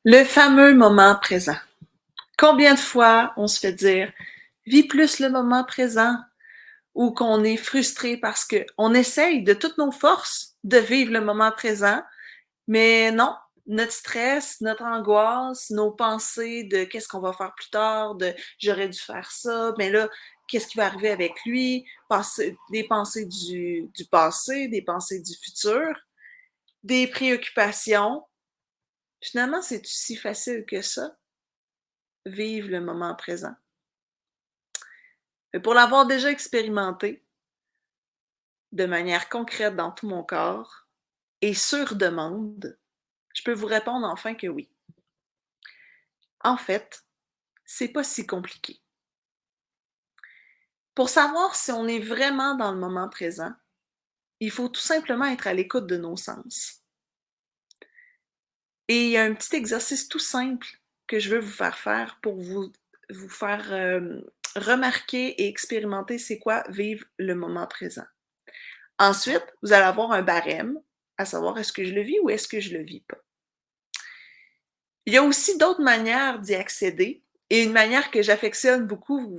Le fameux moment présent. Combien de fois on se fait dire vis plus le moment présent ou qu'on est frustré parce qu'on essaye de toutes nos forces de vivre le moment présent, mais non, notre stress, notre angoisse, nos pensées de qu'est-ce qu'on va faire plus tard, de j'aurais dû faire ça, mais là, qu'est-ce qui va arriver avec lui, des pensées du passé, des pensées du futur, des préoccupations. Finalement, c'est si facile que ça, vivre le moment présent. Mais pour l'avoir déjà expérimenté de manière concrète dans tout mon corps et sur demande, je peux vous répondre enfin que oui. En fait, c'est pas si compliqué. Pour savoir si on est vraiment dans le moment présent, il faut tout simplement être à l'écoute de nos sens. Et il y a un petit exercice tout simple que je veux vous faire pour vous faire remarquer et expérimenter c'est quoi vivre le moment présent. Ensuite, vous allez avoir un barème, à savoir est-ce que je le vis ou est-ce que je le vis pas. Il y a aussi d'autres manières d'y accéder et une manière que j'affectionne beaucoup,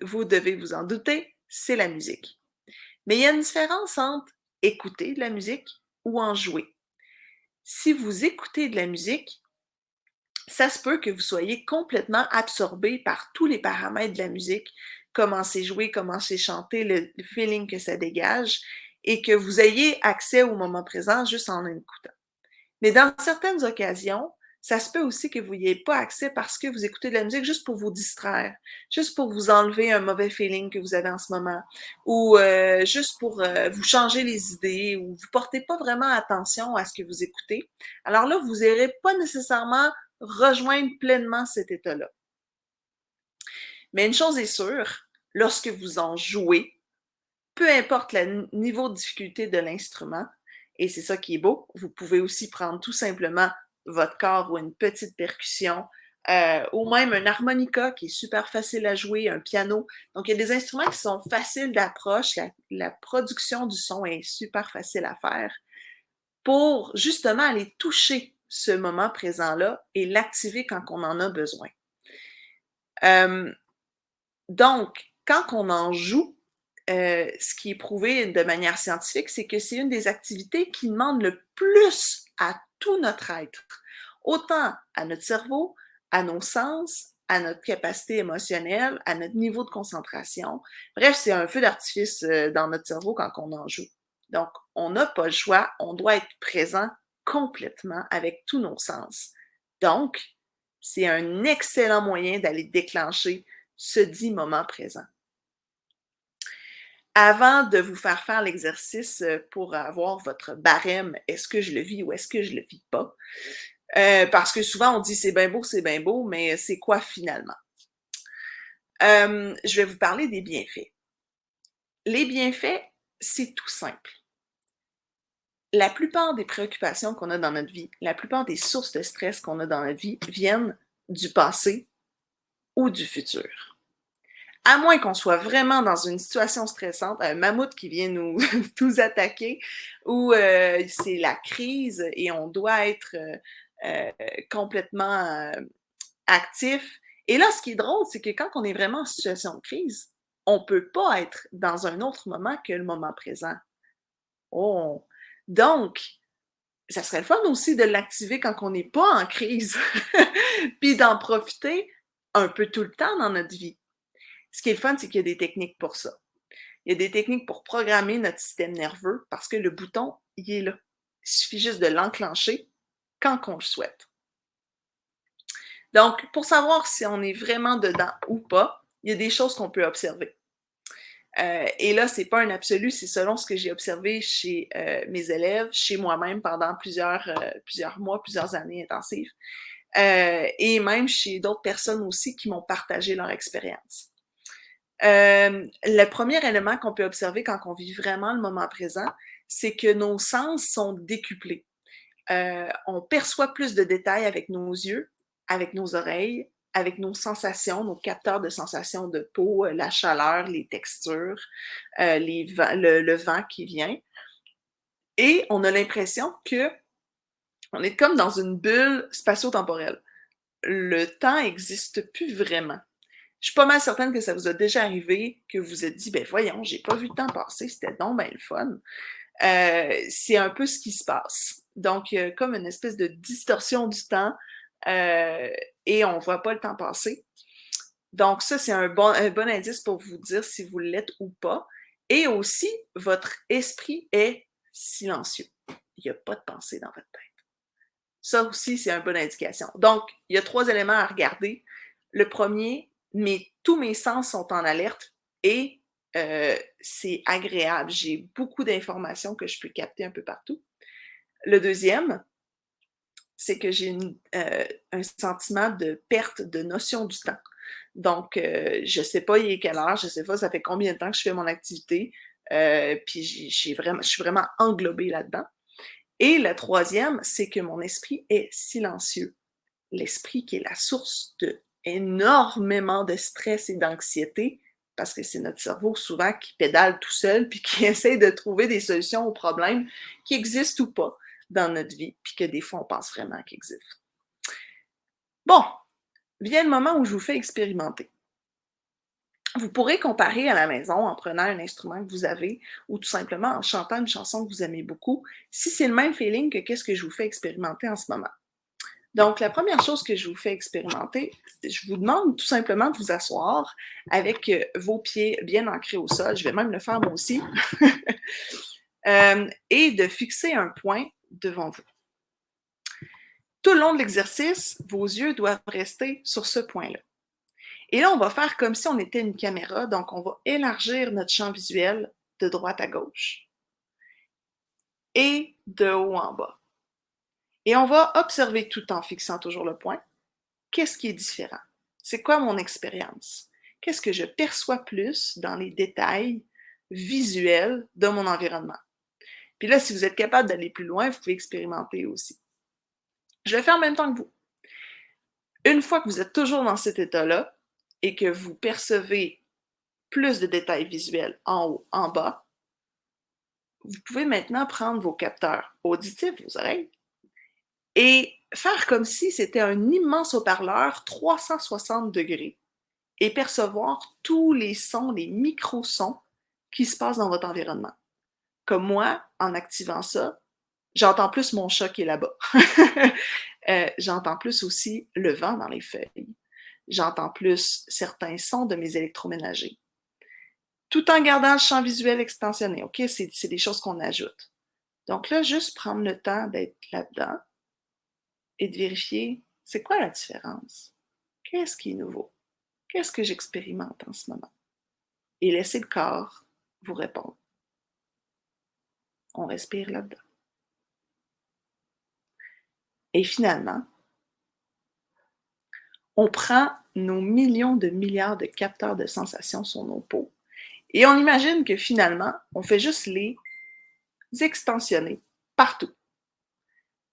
vous devez vous en douter, c'est la musique. Mais il y a une différence entre écouter de la musique ou en jouer. Si vous écoutez de la musique, ça se peut que vous soyez complètement absorbé par tous les paramètres de la musique, comment c'est joué, comment c'est chanté, le feeling que ça dégage, et que vous ayez accès au moment présent juste en écoutant. Mais dans certaines occasions, ça se peut aussi que vous n'ayez pas accès parce que vous écoutez de la musique juste pour vous distraire, juste pour vous enlever un mauvais feeling que vous avez en ce moment, ou juste pour vous changer les idées, ou vous portez pas vraiment attention à ce que vous écoutez. Alors là, vous n'irez pas nécessairement rejoindre pleinement cet état-là. Mais une chose est sûre, lorsque vous en jouez, peu importe le niveau de difficulté de l'instrument, et c'est ça qui est beau, vous pouvez aussi prendre tout simplement votre corps ou une petite percussion, ou même un harmonica qui est super facile à jouer, un piano. Donc, il y a des instruments qui sont faciles d'approche, la production du son est super facile à faire pour justement aller toucher ce moment présent-là et l'activer quand on en a besoin. Euh, donc, quand on en joue, ce qui est prouvé de manière scientifique, c'est que c'est une des activités qui demande le plus à tout notre être, autant à notre cerveau, à nos sens, à notre capacité émotionnelle, à notre niveau de concentration. Bref, c'est un feu d'artifice dans notre cerveau quand on en joue. Donc, on n'a pas le choix, on doit être présent complètement avec tous nos sens. Donc, c'est un excellent moyen d'aller déclencher ce dit moment présent. Avant de vous faire l'exercice pour avoir votre barème, est-ce que je le vis ou est-ce que je le vis pas? Parce que souvent on dit c'est bien beau, mais c'est quoi finalement? Je vais vous parler des bienfaits. Les bienfaits, c'est tout simple. La plupart des préoccupations qu'on a dans notre vie, la plupart des sources de stress qu'on a dans notre vie viennent du passé ou du futur. À moins qu'on soit vraiment dans une situation stressante, un mammouth qui vient nous, nous attaquer, ou c'est la crise et on doit être complètement actif. Et là, ce qui est drôle, c'est que quand on est vraiment en situation de crise, on ne peut pas être dans un autre moment que le moment présent. Oh! Donc, ça serait le fun aussi de l'activer quand on n'est pas en crise, puis d'en profiter un peu tout le temps dans notre vie. Ce qui est le fun, c'est qu'il y a des techniques pour ça. Il y a des techniques pour programmer notre système nerveux parce que le bouton, il est là. Il suffit juste de l'enclencher quand on le souhaite. Donc, pour savoir si on est vraiment dedans ou pas, il y a des choses qu'on peut observer. Et là, c'est pas un absolu, c'est selon ce que j'ai observé chez mes élèves, chez moi-même pendant plusieurs mois, plusieurs années intensives, et même chez d'autres personnes aussi qui m'ont partagé leur expérience. Le premier élément qu'on peut observer quand on vit vraiment le moment présent, c'est que nos sens sont décuplés. On perçoit plus de détails avec nos yeux, avec nos oreilles, avec nos sensations, nos capteurs de sensations de peau, la chaleur, les textures, le vent qui vient. Et on a l'impression que on est comme dans une bulle spatio-temporelle. le temps n'existe plus vraiment. Je suis pas mal certaine que ça vous a déjà arrivé, que vous vous êtes dit: «Ben voyons, j'ai pas vu le temps passer, c'était donc ben le fun». C'est un peu ce qui se passe. Donc, comme une espèce de distorsion du temps, heu et on voit pas le temps passer. Donc ça, c'est un bon indice pour vous dire si vous l'êtes ou pas. Et aussi, votre esprit est silencieux. Il y a pas de pensée dans votre tête. Ça aussi, c'est une bonne indication. Donc, il y a 3 éléments à regarder. Le premier, tous mes sens sont en alerte et c'est agréable. J'ai beaucoup d'informations que je peux capter un peu partout. Le deuxième, c'est que j'ai un sentiment de perte de notion du temps. Donc, je sais pas il est quelle heure, je sais pas ça fait combien de temps que je fais mon activité, puis je suis vraiment englobée là-dedans. Et le troisième, c'est que mon esprit est silencieux. L'esprit qui est la source de énormément de stress et d'anxiété, parce que c'est notre cerveau souvent qui pédale tout seul, puis qui essaie de trouver des solutions aux problèmes qui existent ou pas dans notre vie, puis que des fois on pense vraiment qu'ils existent. Bon, vient le moment où je vous fais expérimenter. Vous pourrez comparer à la maison en prenant un instrument que vous avez ou tout simplement en chantant une chanson que vous aimez beaucoup, si c'est le même feeling que qu'est-ce que je vous fais expérimenter en ce moment. Donc, la première chose que je vous fais expérimenter, je vous demande tout simplement de vous asseoir avec vos pieds bien ancrés au sol. Je vais même le faire moi aussi. Et de fixer un point devant vous. Tout le long de l'exercice, vos yeux doivent rester sur ce point-là. Et là, on va faire comme si on était une caméra, donc on va élargir notre champ visuel de droite à gauche et de haut en bas. Et on va observer tout en fixant toujours le point. Qu'est-ce qui est différent? C'est quoi mon expérience? Qu'est-ce que je perçois plus dans les détails visuels de mon environnement? Puis là, si vous êtes capable d'aller plus loin, vous pouvez expérimenter aussi. Je vais faire en même temps que vous. Une fois que vous êtes toujours dans cet état-là et que vous percevez plus de détails visuels en haut, en bas, vous pouvez maintenant prendre vos capteurs auditifs, vos oreilles, et faire comme si c'était un immense haut-parleur 360 degrés et percevoir tous les sons, les micro-sons qui se passent dans votre environnement. Comme moi, en activant ça, j'entends plus mon chat qui est là-bas. J'entends plus aussi le vent dans les feuilles. J'entends plus certains sons de mes électroménagers. Tout en gardant le champ visuel extensionné, OK? C'est des choses qu'on ajoute. Donc là, juste prendre le temps d'être là-dedans et de vérifier, c'est quoi la différence? Qu'est-ce qui est nouveau? Qu'est-ce que j'expérimente en ce moment? Et laisser le corps vous répondre. On respire là-dedans. Et finalement, on prend nos millions de milliards de capteurs de sensations sur nos peaux et on imagine que finalement, on fait juste les extensionner partout.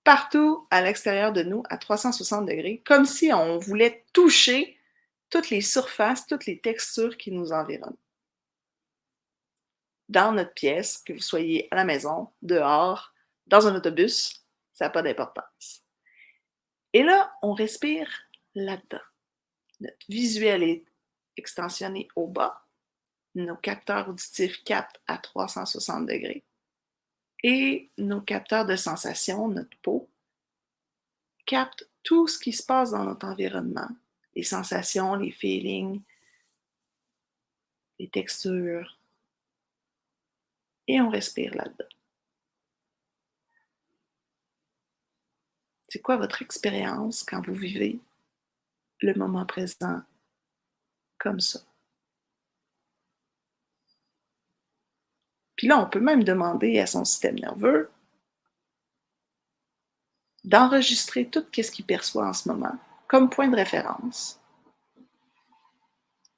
Partout à l'extérieur de nous, à 360 degrés, comme si on voulait toucher toutes les surfaces, toutes les textures qui nous environnent. Dans notre pièce, que vous soyez à la maison, dehors, dans un autobus, ça n'a pas d'importance. Et là, on respire là-dedans. Notre visuel est extensionné au bas. Nos capteurs auditifs captent à 360 degrés. Et nos capteurs de sensation, notre peau, captent tout ce qui se passe dans notre environnement. Les sensations, les feelings, les textures. Et on respire là-dedans. C'est quoi votre expérience quand vous vivez le moment présent comme ça? Puis là, on peut même demander à son système nerveux d'enregistrer tout ce qu'il perçoit en ce moment comme point de référence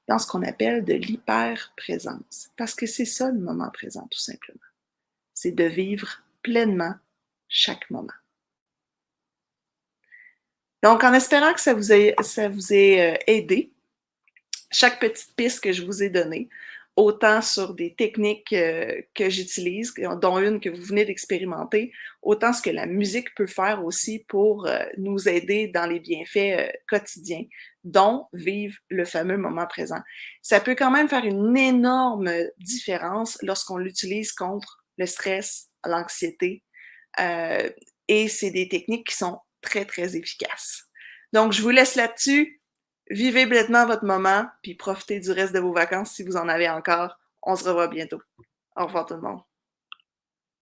dans ce qu'on appelle de l'hyper-présence. Parce que c'est ça le moment présent, tout simplement. C'est de vivre pleinement chaque moment. Donc, en espérant que ça vous ait aidé, chaque petite piste que je vous ai donnée autant sur des techniques, que j'utilise, dont une que vous venez d'expérimenter, autant ce que la musique peut faire aussi pour, nous aider dans les bienfaits, quotidiens, dont vivre le fameux moment présent. Ça peut quand même faire une énorme différence lorsqu'on l'utilise contre le stress, l'anxiété, heu et c'est des techniques qui sont très, très efficaces. Donc je vous laisse là-dessus. Vivez pleinement votre moment, puis profitez du reste de vos vacances si vous en avez encore. On se revoit bientôt. Au revoir tout le monde.